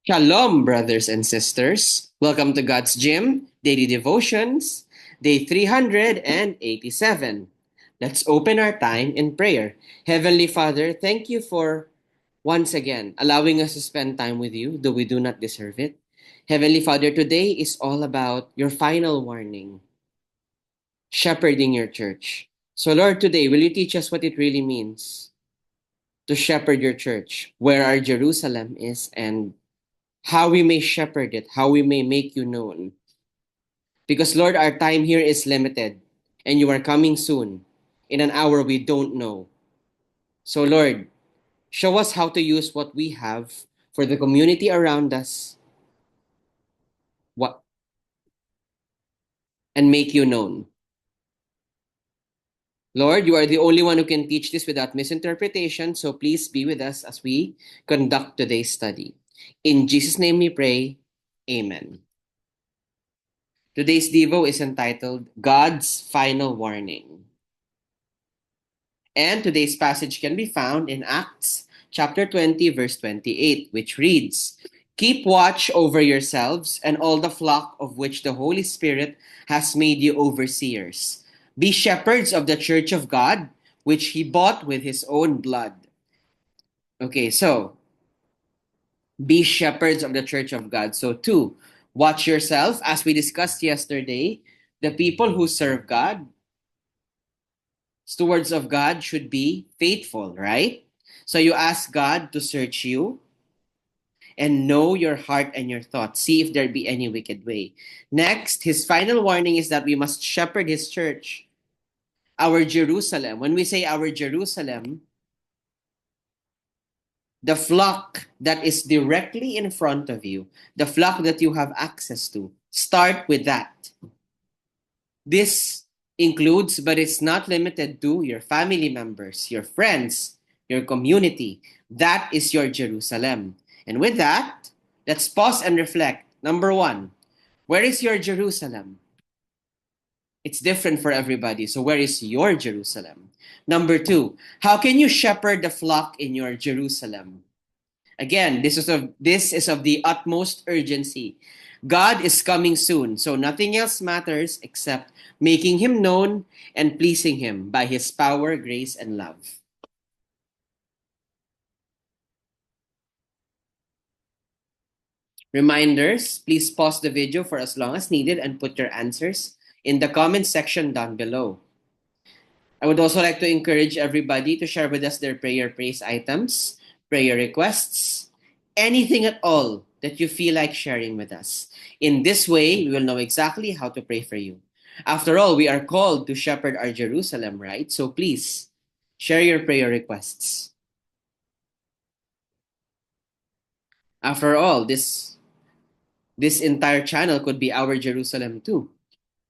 Shalom, brothers and sisters. Welcome to God's Gym Daily Devotions, day 387. Let's open our time in prayer. Heavenly Father, thank you for once again allowing us to spend time with you, though we do not deserve it. Heavenly Father, today is all about your final warning, shepherding your church. So, Lord, today, will you teach us what it really means to shepherd your church, where our Jerusalem is, and how we may shepherd it, how we may make you known. Because, Lord, our time here is limited, and you are coming soon, in an hour we don't know. So, Lord, show us how to use what we have for the community around us what, and make you known. Lord, you are the only one who can teach this without misinterpretation, so please be with us as we conduct today's study. In Jesus' name we pray, Amen. Today's Devo is entitled God's Final Warning. And today's passage can be found in Acts chapter 20, verse 28, which reads, "Keep watch over yourselves and all the flock of which the Holy Spirit has made you overseers. Be shepherds of the church of God, which he bought with his own blood." Okay, so be shepherds of the church of God. So, two, watch yourself. As we discussed yesterday, the people who serve God, stewards of God, should be faithful, right? So you ask God to search you and know your heart and your thoughts. See if there be any wicked way. Next, his final warning is that we must shepherd his church, our Jerusalem. When we say our Jerusalem, the flock that is directly in front of you, the flock that you have access to, start with that. This includes, but it's not limited to, your family members, your friends, your community. That is your Jerusalem. And with that, let's pause and reflect. Number one, where is your Jerusalem? It's different for everybody. So, where is your Jerusalem? Number two, how can you shepherd the flock in your Jerusalem? Again, this is of the utmost urgency. God is coming soon, so nothing else matters except making him known and pleasing him by his power, grace, and love. Reminders, please pause the video for as long as needed and put your answers in the comment section down below. I would also like to encourage everybody to share with us their prayer praise items, prayer requests, anything at all that you feel like sharing with us. In this way, we will know exactly how to pray for you. After all, we are called to shepherd our Jerusalem, right? So please, share your prayer requests. After all, this entire channel could be our Jerusalem too.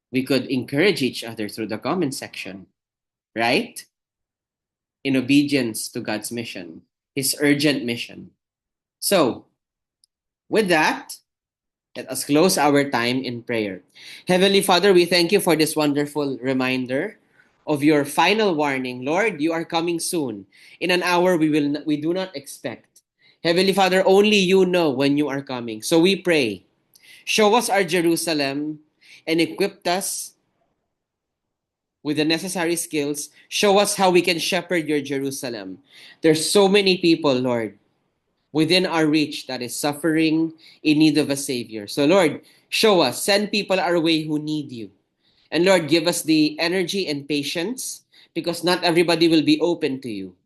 We could encourage each other through the comment section, right? In obedience to God's mission, his urgent mission. So, with that, let us close our time in prayer. Heavenly Father, we thank you for this wonderful reminder of your final warning. Lord, you are coming soon, in an hour we do not expect. Heavenly Father, only you know when you are coming. So we pray, show us our Jerusalem and equip us with the necessary skills. Show us how we can shepherd your Jerusalem. There's so many people, Lord, within our reach that is suffering in need of a Savior. So, Lord, show us, send people our way who need you. And Lord, give us the energy and patience because not everybody will be open to you.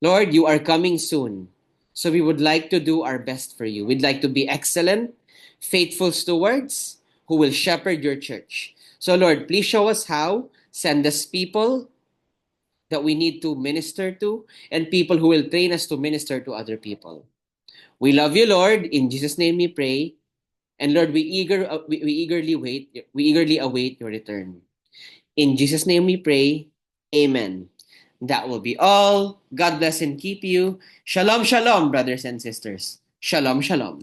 Lord, you are coming soon. So we would like to do our best for you. We'd like to be excellent, faithful stewards who will shepherd your church. So, Lord, please show us how. Send us people that we need to minister to and people who will train us to minister to other people. We love you, Lord. In Jesus' name we pray. And Lord, we eagerly await your return. In Jesus' name we pray. Amen. That will be all. God bless and keep you. Shalom, shalom, brothers and sisters. Shalom, shalom.